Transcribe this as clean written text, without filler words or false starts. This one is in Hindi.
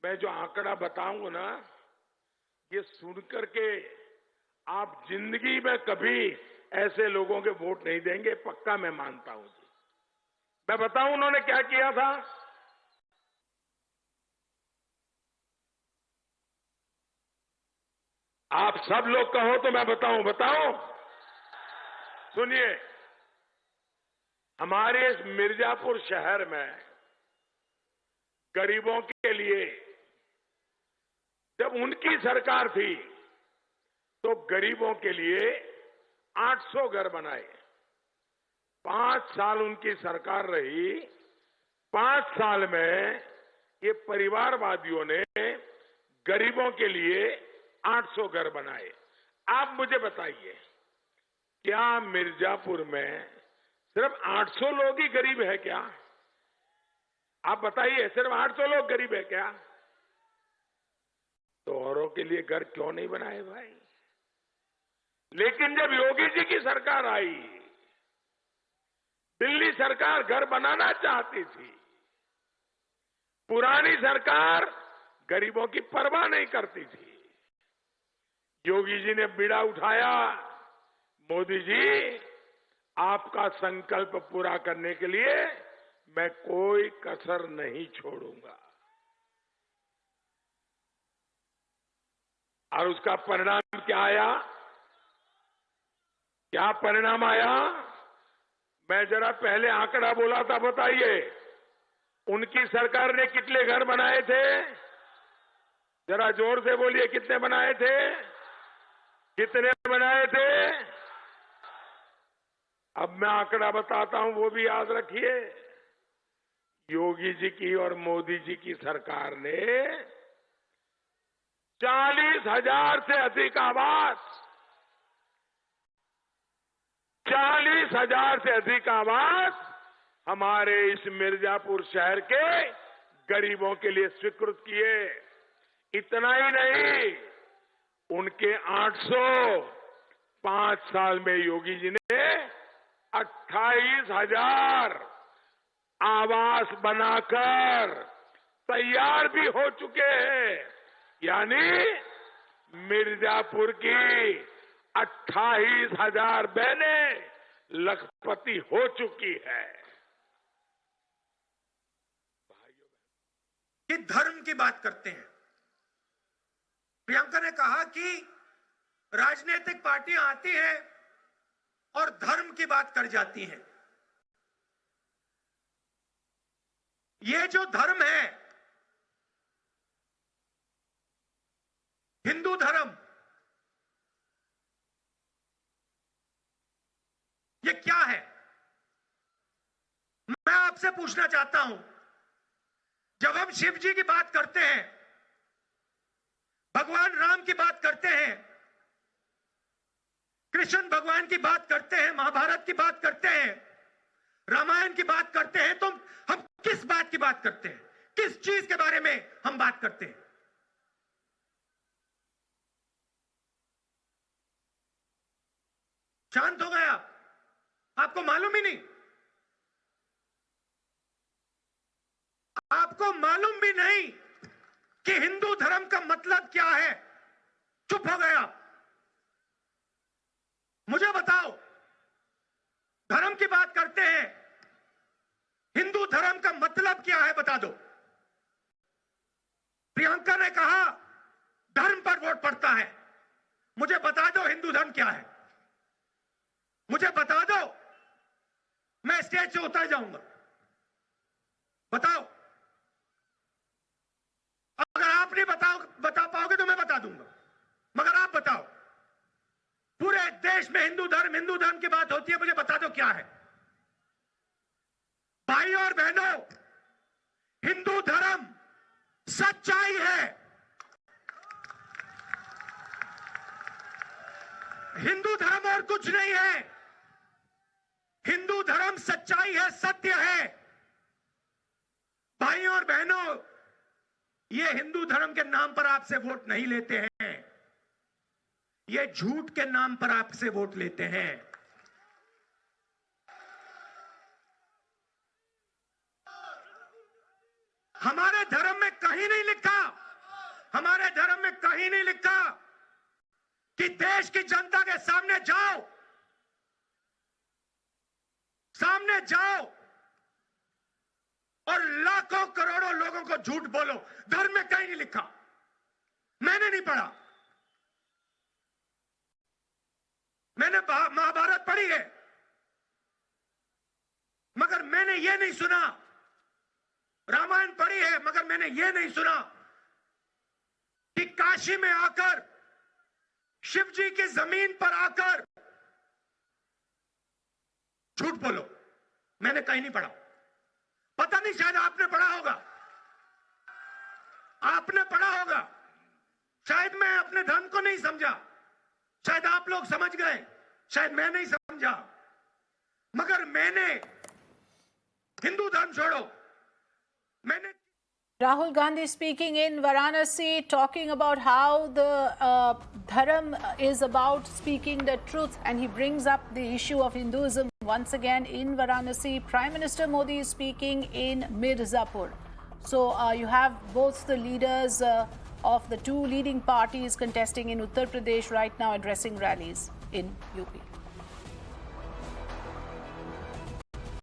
मैं जो आंकड़ा बताऊंगा ना, ये सुनकर के आप जिंदगी में कभी ऐसे लोगों के वोट नहीं देंगे, पक्का मैं मानता हूं जी। मैं बताऊं उन्होंने क्या किया था। आप सब लोग कहो तो मैं बताऊं। सुनिए, हमारे इस मिर्जापुर शहर में गरीबों के लिए जब उनकी सरकार थी तो गरीबों के लिए 800 घर बनाए। 5 साल उनकी सरकार रही। 5 साल में ये परिवारवादियों ने गरीबों के लिए 800 घर बनाए। आप मुझे बताइए, क्या मिर्जापुर में सिर्फ 800 लोग ही गरीब है क्या? आप बताइए, सिर्फ 800 लोग गरीब है क्या? तो औरों के लिए घर क्यों नहीं बनाए भाई? लेकिन जब योगी जी की सरकार आई, दिल्ली सरकार घर बनाना चाहती थी। पुरानी सरकार गरीबों की परवाह नहीं करती थी। योगी जी ने बीड़ा उठाया, मोदी जी आपका संकल्प पूरा करने के लिए मैं कोई कसर नहीं छोड़ूंगा। और उसका परिणाम क्या आया? क्या परिणाम आया? मैं जरा पहले आंकड़ा बोला था, बताइए उनकी सरकार ने कितने घर बनाए थे? जरा जोर से बोलिए, कितने बनाए थे? कितने बनाए थे? अब मैं आंकड़ा बताता हूं, वो भी याद रखिए। योगी जी की और मोदी जी की सरकार ने 40,000 से अधिक आवास 40,000 से अधिक आवास हमारे इस मिर्जापुर शहर के गरीबों के लिए स्वीकृत किए। इतना ही नहीं, उनके 805 साल में योगी जी ने 28,000 आवास बनाकर तैयार भी हो चुके हैं। यानी मिर्जापुर की 28,000 बहनें लखपति हो चुकी है। कि धर्म की बात करते हैं। प्रियंका ने कहा कि राजनीतिक पार्टियां आती हैं और धर्म की बात कर जाती हैं। ये जो धर्म है, हिंदू धर्म, ये क्या है? मैं आपसे पूछना चाहता हूं, जब हम शिव जी की बात करते हैं, भगवान राम की बात करते हैं, कृष्ण भगवान की बात करते हैं, महाभारत की बात करते हैं, रामायण की बात करते हैं, तो हम किस बात की बात करते हैं? किस चीज के बारे में हम बात करते हैं? शांत हो गए आप? आपको मालूम ही नहीं? आपको मालूम भी नहीं कि हिंदू धर्म का मतलब क्या है? चुप हो गए आप। मुझे बताओ, धर्म की बात करते हैं, हिंदू धर्म का मतलब क्या है? बता दो। प्रियंका ने कहा धर्म पर वोट पड़ता है। मुझे बता दो हिंदू धर्म क्या है? मुझे बता दो, मैं स्टेज से उतर जाऊंगा। बताओ। अगर आप नहीं बता पाओगे तो मैं बता दूंगा, मगर आप बताओ। पूरे देश में हिंदू धर्म की बात होती है, मुझे बता दो क्या है? भाई और बहनों, हिंदू धर्म सच्चाई है। हिंदू धर्म और कुछ नहीं है। हिंदू धर्म सच्चाई है, सत्य है। भाई और बहनों, ये हिंदू धर्म के नाम पर आपसे वोट नहीं लेते हैं, ये झूठ के नाम पर आपसे वोट लेते हैं। हमारे धर्म में कहीं नहीं लिखा हमारे धर्म में कहीं नहीं लिखा कि देश की जनता के सामने जाओ और लाखों करोड़ों लोगों को झूठ बोलो। धर्म में कहीं नहीं लिखा, मैंने नहीं पढ़ा। मैंने महाभारत पढ़ी है, मगर मैंने ये नहीं सुना। रामायण पढ़ी है, मगर मैंने ये नहीं सुना कि काशी में आकर, शिव जी की जमीन पर आकर झूठ बोलो। मैंने कहीं नहीं पढ़ा। पता नहीं, शायद आपने पढ़ा होगा, आपने पढ़ा होगा। शायद मैं अपने धर्म को नहीं समझा, शायद आप लोग समझ गए, शायद मैं नहीं समझा, मगर मैंने हिंदू धर्म छोड़ो, मैंने Rahul Gandhi speaking in Varanasi, talking about how the Dharam is about speaking the truth, and he brings up the issue of Hinduism once again in Varanasi. Prime Minister Modi is speaking in Mirzapur. So you have both the leaders of the two leading parties contesting in Uttar Pradesh right now, addressing rallies in UP.